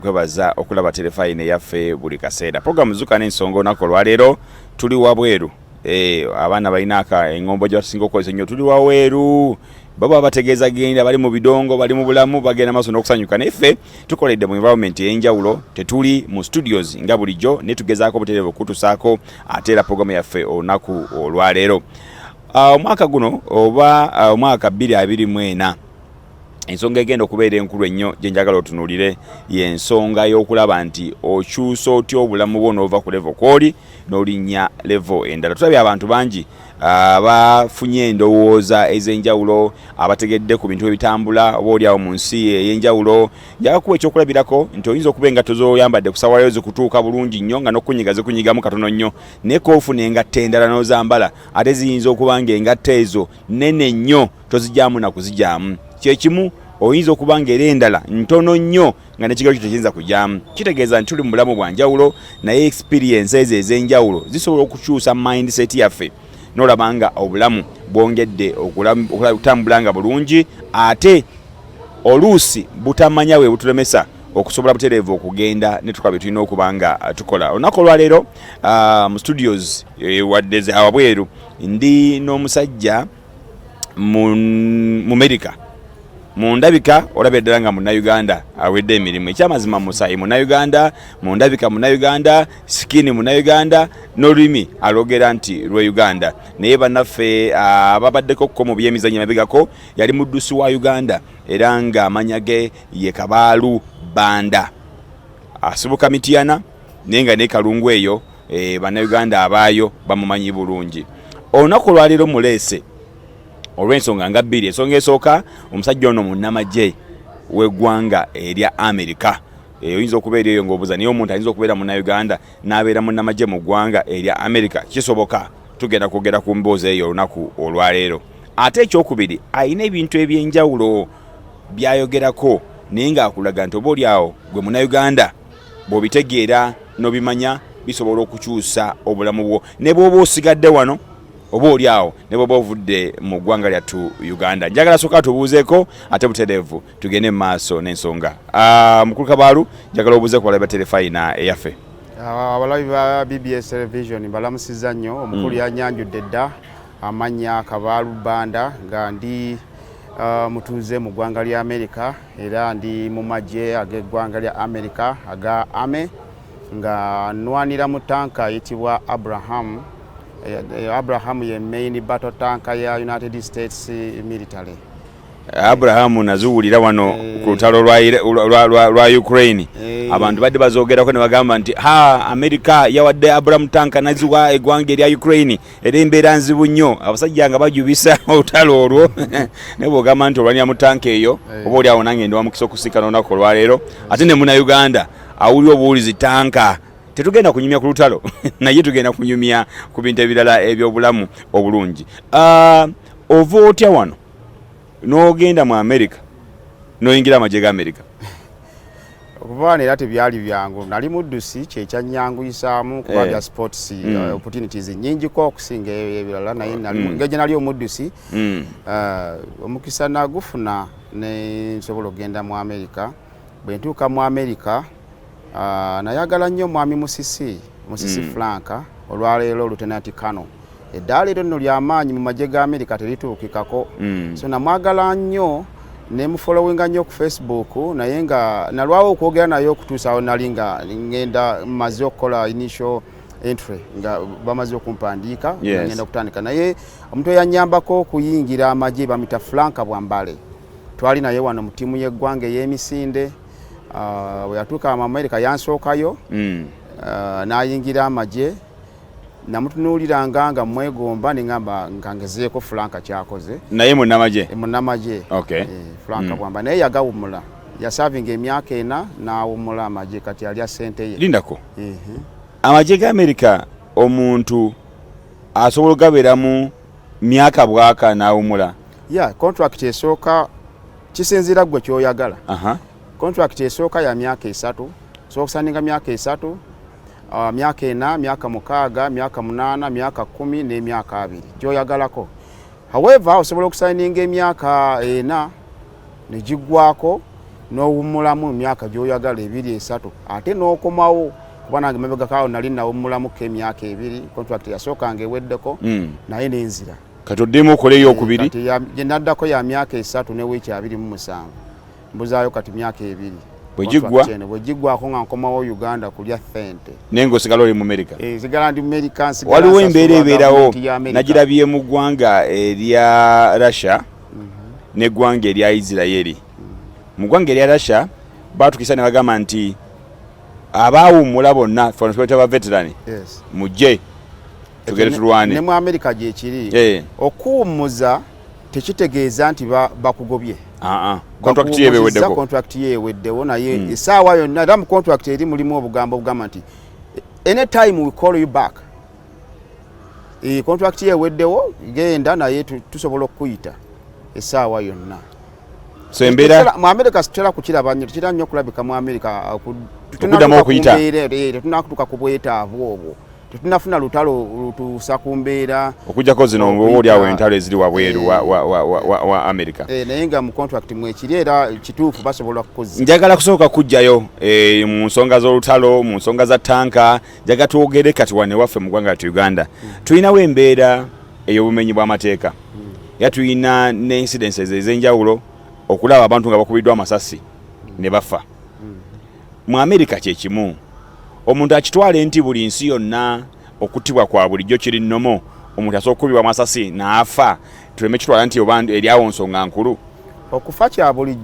Kwebaza okulaba telefine yaffe buli kaseera. Program zuka n'ensonga onako lwaleero tuli wabweru. Abaana balinaka engombo gye tusinga okukozesa nnyo tuli wabweru. Baba bategeeza genda bali mu bidongo bali mu bulamu bagenda maaso n'okusanyuka. Naffe tukoledde mu environment ey'enjawulo tetuli mu studios nga bulijjo ne tugezaako butereevu okutusaako ate era program yaffe olunaku olwaleero. Omwaka guno oba omwaka 2024 ensonga egenda okubeera enkulu ennyo gye njagala otunuulire y'ensonga y'okulaba nti okyusa otya obulamu bwo n'ova ku level kw'oli n'olinnya level endala. Tulabye abantu bangi abafunye endowooza ez'enjawulo abategedde ku bintu ebitambula oba oliawo mu nsi ey'enjawulo. Njaga kuba ekyokulabirako nti oyinza okuba engatto z'oyambadde kusawalayo zikutuuka bulungi nnyo nga n'okunyiga zikunyigamu katono nnyo naye koofuna engatta endala n'ozambala ate ziyinza okuba ng'engatta ezo nnene nnyo tozijjaamu na kuzijjaamu. Kyekimu oyinza okuba ng'era endala ntono nnyo nga nekigalo kyo tekiyinza kujjaamu. Kitegeeza nti tuli mu bulamu bwa njawulo naye experience ezo ez'enjawulo zisobola okukyusa mindset yaffe n'olaba nga obulamu bwongedde okutambula nga bulungi ate oluusi butamanya bwe butulemesa okusobola butereevu okugenda ne tukola bye tulina okuba nga tukola. Olunaku olwaleero mu studios wadde awabweru ndi n'omusajja mu America. Mundabika olabye ddala nga Munnayuganda awedde emirimu. Ekyamazima Musayi Munnayuganda, mundabika Munnayuganda, sikini Munnayuganda, n'olulimi alogera nti lwe Uganda. Naye bannaffe ababaddeko ko mu byemizannyo mabegako yali muddusi wa Uganda era nga amanya ge ye Kabaalu Damba. Asibuka Mityana naye nga ne Kalungu eyo Bannayuganda abaayo bamumanyi bulungi. Olunaku lwaleero muleese olw'ensonga nga bbiri. Ensonga esooka omusajja ono munnamagye w'eggwanga erya Amerika. Oyinza okubeera eyo ng'obuuza naye omuntu ayinza okubeera Munnayuganda n'abeera munnamagye mu ggwanga erya Amerika. Kisoboka. Tugenda kwogera ku mboozi eyo olunaku olwaleero. Ate ekyokubiri ayina ebintu eby'enjawulo by'ayogerako naye ng'akulaga nti oba oliawo gwe Munnayuganda bw'obitegeera n'obimanya bisobola okukyusa obulamu bwo ne bw'oba osigadde wano oba oliawo ne bw'oba ovudde mu ggwanga lyattu Uganda. Njagala sooka tubuuzeeko ate butereevu tugende mu maaso n'ensonga. Mukulu Kabaalu njagala obuuze ku balabi ba telefayina eyaffe. Abalabi ba BBS television balamusizza nnyo. Omukulu yanyanjudde dda amannya Kabaalu Damba nga ndi mutuuze mu ggwanga lya Amerika era ndi mu magye ag'eggwanga lya Amerika aga Ame nga nwanira mu ttanka yitibwa Abraham ye main battle tanka ya United States military. Abraham nazuwulira wano ku lutalo lwa Ukraine. Abantu badde bazoogerako ne bagamba nti Amerika yawadde Abraham tanka naziwa eggwanga erya Ukraine era embeera nzibu nnyo. Abasajja nga bajubisa olutalo olwo ne bw'ogamba nti olwanira mu tanka eyo oba oliawo nange ndi wamukisa okusika n'olunaku olwaleero ate ne Munnayuganda awulira obuwulizi tanka. Tetugenda kunyumya ku lutalo naye tugenda kunyumya ku bintu ebirala eby'obulamu obulungi. Ova otya wano n'ogenda mu Amerika n'oyingira amagye ga Amerika? Okuva era tebyali byangu. Nali muddusi kyekyannyanguisaamu kuba bya sports opportunities nnyingiko okusinga ebirala naye nali omuddusi. Omukisa nagufuna ne nsobola okugenda mu Amerika. Bwe ntuuka mu Amerika nayagala nnyo mwami Musisi Franka olwaleero Lieutenant Kano. Eddaala eryo nno ly'amaanyi mu magye ga Amerika terituukikako. So namwagala nnyo ne mufollowinga nnyo ku Facebook naye nga nalwawo okwogera naye okutuusawo nali nga ngenda maze okukola initial entry nga bamaze okumpandiika ngenda okutandika naye omuntu eyanyambako okuyingira amagye bamita Franka Bwambale. Twali naye wano mu ttiimu y'eggwanga ey'emisinde. We yatuuka mu Amerika yansookayo n'ayingira amagye namutunuuliranga nga mwegomba neŋŋamba nga ngezeeko Franka kyakoze naye munnamagye Franka Bwamba naye yagawumula yasavinga emyaka 4 n'awumula amagye kati alya ssente ye. Lindako amagye ga Amerika omuntu asobola okugabeeramu myaka bwaka n'awumula? Contract esooka kisinziira gwe kyoyagala. Contract esooka ya myaka 3 so okusaninga myaka 3 myaka 4 myaka 6 myaka 8 myaka 10 n'emyaka 2 gyoyagalako. However osobola okusaninga emyaka 4 ne giggwako n'owummulamu emyaka gy'oyagala 2-3 ate n'okomawo kuba nange mabega kaawo nali nawummulamuko emyaka 2 contract yasookanga eweddeko naye n'enzira kati oddemu okoleyo okubiri gye naddako ya myaka 3 ne wiiki 27 mbuzaayo kati myaka 2 bwegiggwako nga nkomawo Uganda kulya ssente naye ng'osigala oli mu America sigala ndi America waliwo embeera ebeerawo nagirabye mu ggwanga erya Russia n'eggwanga erya Isiraeli mu ggwanga erya Russia baatukisa ne bagamba nti abaawummula bonna ba veteran mujje tugere tulwane ne mu America gye kiri okuwummuza tekitegeeza nti bakugobye contract yeweddewo naye essaawa yonna era mu contract eri mulimu obugambo bugamba nti anytime we call you back contract yeweddewo genda naye tusobola okukuyita essaawa yonna so embeera mu America situtera kukiraba nnyo tukira nnyo okulabika mu America okuddamu okuyita tetunatuuka ku bwetaavu obwo tetunafuna lutalo lutuusa ku mbeera okujjako zino oli awo entalo eziri wabweru wa America naye nga mu contract mwekiri era kituufu basobola kukoza njagala kusooka kujjayo mu nsonga z'olutalo mu nsonga za ttanka njagala twogere kati wane waffe mu ggwanga lyattu Uganda tulinawo embeera ey'obumenyi bw'amateeka era tulina ne incidences ez'enjawulo okulaba abantu nga bakubiddwa amasasi ne bafa mu America kye kimu omuntu akitwala enti buli nsi yonna okuttibwa kwa bulijjo kiri nnomo omuntu asobola okukubibwa amasasi n'afa tuleme kitwala nti oba eryawo nsonga nkulu okufa kya bulijjo